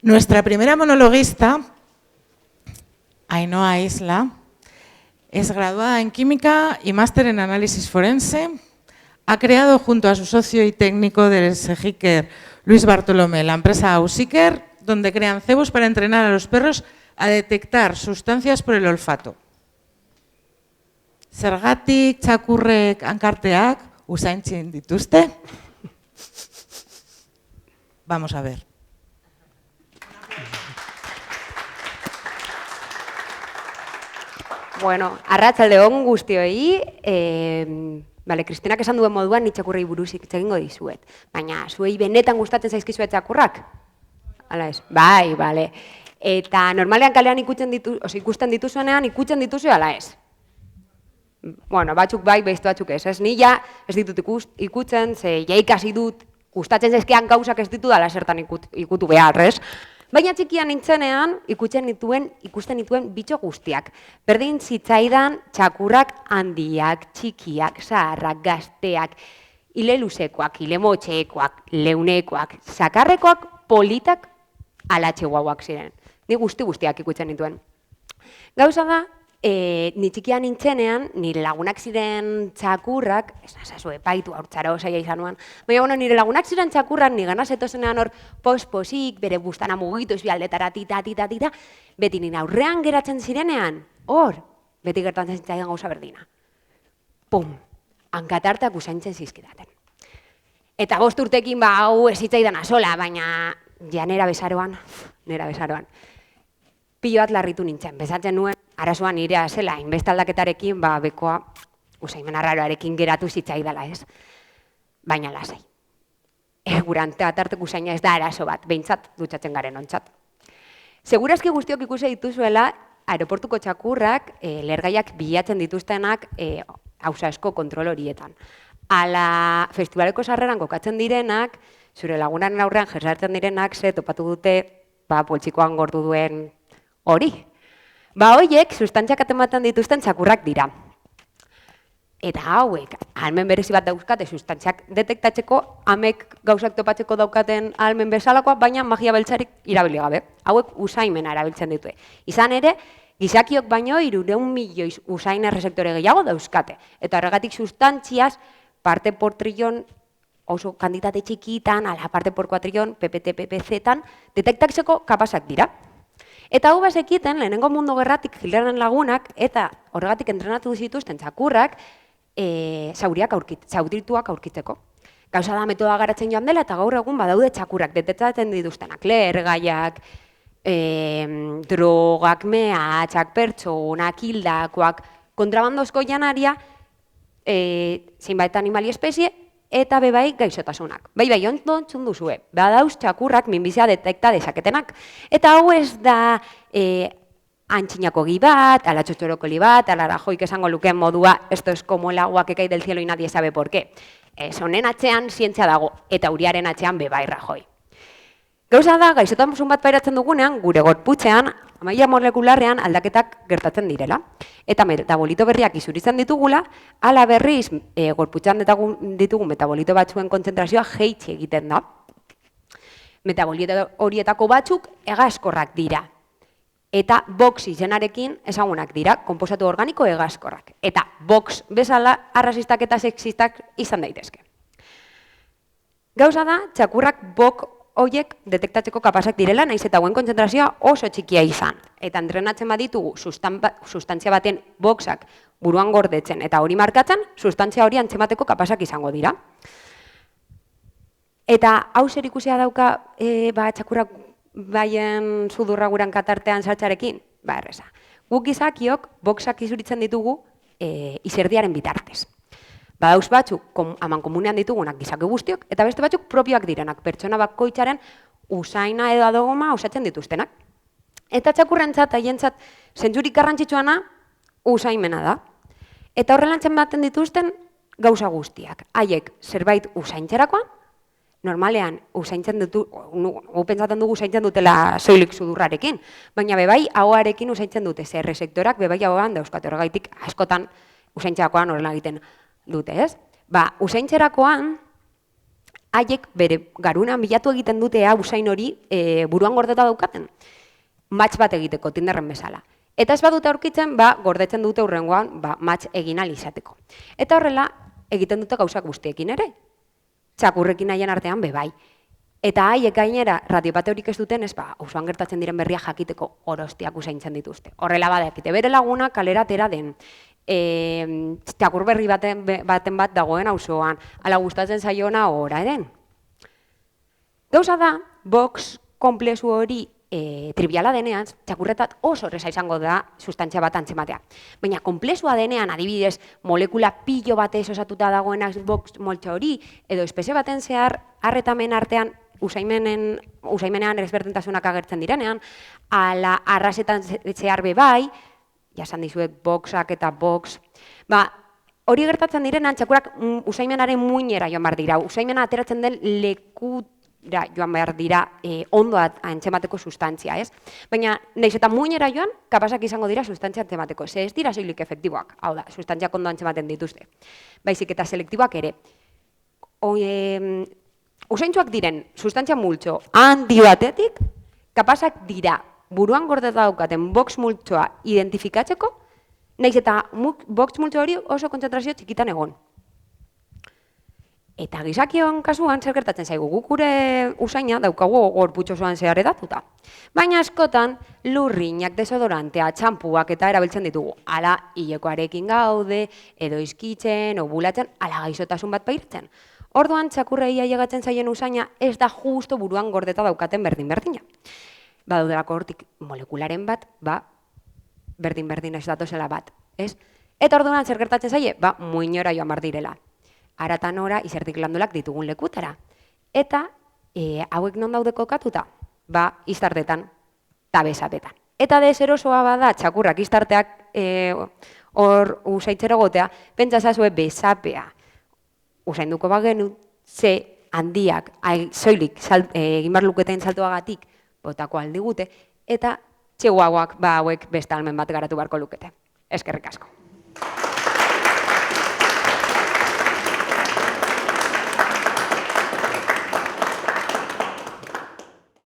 Nuestra primera monologuista, Ainhoa Isla, es graduada en Química y máster en Análisis Forense. Ha creado junto a su socio y técnico del SEGICER, Luis Bartolomé, la empresa Ausiker, donde crean cebos para entrenar a los perros a detectar sustancias por el olfato. Zergatik txakurrek hankarteak usaintzen dituzte? Vamos a ver. Bueno, arratsaldeon guztioi, Kristinak esan duen moduan ni txakurrei buruz hitz egingo dizuet. Baina, zuei benetan gustatzen zaizkizuet txakurrak? Hala ez? Bai, bale. Eta normalean kalean ikusten dituzuenean ikutzen dituzu ala ez? Bueno, batzuk bai, beste batzuk ez. Ni ja ez ditut ikutzen, ze ja ikasi dut, gustatzen zaizkian gauzak ez ditut ala zertan ikutu behar, ez? Baina txikian nintzenean ikusten nituen bitxo guztiak. Berdin zitzaidan txakurrak handiak, txikiak, zaharrak, gazteak, ile luzekoak, ile motxekoak, leunekoak, zakarrekoak, politak, alatxe guauak ziren. Ni guztiak ikusten nituen. Gauza da, ni txikian nintzenean, nire lagunak ziren txakurrak, ez nazazu epaitu haurtzara osaia izanuan, baina nire lagunak ziren txakurrak, ni gana zetozenean hor posposik, bere bustana mugitu ezbi aldetara tita, beti nire aurrean geratzen zirenean, hor, beti gertatzen zitzaidan gauza berdina. Pum, hankatartak usaintzen zizkidaten. Eta 5 urtekin hau ez zitzaidan asola, baina ja nera besaroan. Pilo bat larritu nintzen, bezatzen nuen, arazoan nirea zela, inbestaldaketarekin, bekoa usaimen arraroarekin geratu zitzaidala ez. Baina lasai. Gurante atartek usaina ez da arazo bat, behintzat dutxatzen garen ontzat. Segurazki guztiok ikusi dituzuela, aeroportuko txakurrak, lergaiak bilatzen dituztenak hausasko kontrol horietan. Ala festivaleko sarreran kokatzen direnak, zure lagunaren aurrean jesartzen direnak, ze topatu dute, poltsikoan gordu duen hori. Horiek, sustantziak atematen dituzten txakurrak dira. Eta hauek, ahalmen berezi bat dauzkate sustantziak detektatzeko, amek gauzak topatzeko daukaten ahalmen bezalakoa, baina magia beltzarik irabili gabe. Hauek usaimena erabiltzen ditue. Izan ere, gizakiok baino 300 milioi usain erresektore gehiago dauzkate. Eta horregatik sustantziaz, parte por trillon, oso kantitate txikitan, ala parte por kuatrillon, PPT, PPZ-tan, detektatzeko kapazak dira. Eta hau bazekiten, lehenengo mundu gerratik Hitlerren lagunak, eta horregatik entrenatu zituzten txakurrak, zaurituak aurkitzeko. Gauza da metoda garatzen joan dela, eta gaur egun badaude txakurrak detektatzen dituztenak, lehergaiak, drogak, mehatxak, pertsonak, hildakoak, kontrabandozko janaria, zeinbait animali espezie, eta bebai gaixotasunak. Bai, ondo entzun duzue. Badauz txakurrak minbizia detekta dezaketenak. Eta hau ez da antxinako gi bat, ala txotxorokoli bat, ala Rajoik esango lukeen modua, esto es como el agua que cae del cielo y nadie sabe por qué. Honen atzean zientzia dago, eta uriaren atzean bebai Rajoi. Gauza da, gaixotasun bat pairatzen dugunean, gure gorputzean, maila molekularrean aldaketak gertatzen direla. Eta metabolito berriak izuritzen ditugula, ala berriz gorputzean ditugu metabolito batzuen kontzentrazioa jeitsi egiten da. Metabolito horietako batzuk hegazkorrak dira. Eta box izenarekin ezagunak dira, konposatu organiko hegazkorrak. Eta box bezala arrazistak eta sexistak izan daitezke. Gauza da, txakurrak bok horiek detektatzeko kapazak direla, nahiz eta hauen kontzentrazioa oso txikia izan. Eta entrenatzen baditugu sustantzia baten boxak buruan gordetzen eta hori markatzen, sustantzia hori antzemateko kapazak izango dira. Eta hau zer ikusia dauka txakurrak baien sudurra guran katartean saltzarekin? Erreza. Guk gizakiok boxak izuritzen ditugu izerdiaren bitartez. Badauz batzuk, amankomunean ditugunak gizaki guztiok, eta beste batzuk propioak direnak, pertsona bakoitzaren usaina edo adogoma osatzen dituztenak. Eta txakurrentzat, haientzat, zentzurik garrantzitsuana usaimena da. Eta horrelantzen baten dituzten gauza guztiak. Haiek zerbait usaintzerakoan, normalean usaintzen pentsatzen dugu usaintzen dutela soilik sudurrarekin, baina bebai ahoarekin usaintzen dute, ze errezektorak bebai ahoan dauzkat, horregaitik askotan usaintzerakoan horrela egiten dute, ez? Usaintzerakoan haiek bere garunan bilatu egiten dute usain hori buruan gordeta daukaten. Match bat egiteko, Tinderren bezala. Eta ez badute aurkitzen, gordetzen dute hurrengoan, match egin ahal izateko. Eta horrela, egiten dute gauzak guztiekin ere. Txakurrekin haien artean bai. Eta haiek gainera, radiopateorik ez duten, auzoan gertatzen diren berria jakiteko orostiak usaintzen dituzte. Horrela badakite, bere laguna kalera atera den. Txakur berri baten bat dagoen auzoan, ala gustatzen zaiona oraren. Gauza da, box konplexu hori triviala denean, txakurretat oso erreza izango da sustantzia bat antzematea. Baina konplexua denean, adibidez, molekula pilo batez osatuta dagoen box moltxa hori, edo espezie baten zehar, harretamen artean, usaimenean ezberdintasunak agertzen direnean, ala arrasetan zehar bai, jasan dizuet boxak eta box, hori gertatzen direnean, txakurak usaimenaren muinera joan behar dira, usaimena ateratzen den lekura joan behar dira ondo antzemateko sustantzia, ez? Baina, nahiz eta muinera joan, kapasak izango dira sustantzia antzemateko, ez dira soilik efektiboak, hau da, sustantziak ondo antzematen dituzte. Baizik eta selektiboak ere. Usaintxoak diren sustantzia multxo handi batetik, kapasak dira buruan gordeta daukaten box multxoa identifikatzeko, nahiz eta box multxo hori oso kontzentrazio txikitan egon. Eta gizakion kasuan zer gertatzen zaigu, guk gure usaina daukagu gorputz osoan zehar edatuta. Baina askotan lurrinak, desodorantea, txampuak eta erabiltzen ditugu. Ala hilekoarekin gaude, edo izkitzen, obulatzen, ala gaizotasun bat pairtzen. Orduan, txakurrei ailegatzen zaien usaina ez da justo buruan gordeta daukaten berdin-berdina. Badaudelako hortik molekularen bat, berdin-berdin ez datozela bat, ez? Eta orduan, zer gertatzen zaie? Muinora joan bar direla. Aratan ora, izertik glandulak ditugun lekutara. Eta, hauek non daude kokatuta? Iztartetan, eta besatetan. Eta deserosoa bada, txakurrak iztarteak hor usaitzero gotea, pentsazazue besapea. Usainduko bagenu, ze handiak, soilik egin bar luketen saltoagatik botako aldigute, eta txeguagoak hauek beste almen bat garatu barko lukete. Eskerrik asko.